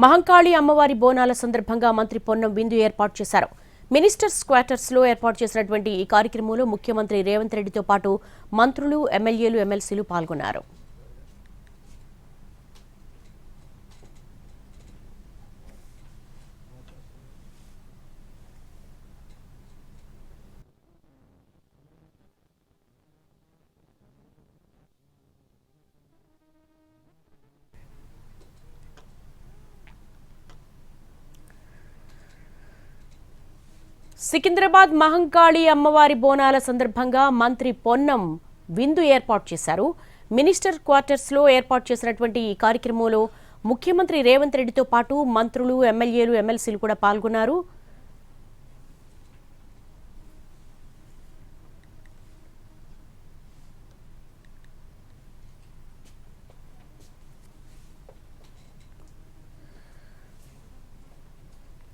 మహంకాళి అమ్మవారి బోనాల సందర్భంగా మంత్రి పొన్నం విందు ఏర్పాటు చేశారు. మినిస్టర్స్ క్వార్టర్స్ లో ఏర్పాటు చేసినటువంటి ఈ కార్యక్రమంలో ముఖ్యమంత్రి రేవంత్ రెడ్డితో పాటు మంత్రులు, ఎమ్మెల్యేలు, ఎమ్మెల్సీలు పాల్గొన్నారు. సికింద్రాబాద్ మహంకాళి అమ్మవారి బోనాల సందర్భంగా మంత్రి పొన్నం విందు ఏర్పాటు చేశారు. మినిస్టర్ క్వార్టర్స్ లో ఏర్పాటు చేసినటువంటి ఈ కార్యక్రమంలో ముఖ్యమంత్రి రేవంత్ రెడ్డితో పాటు మంత్రులు, ఎమ్మెల్యేలు, ఎమ్మెల్సీలు కూడా పాల్గొన్నారు.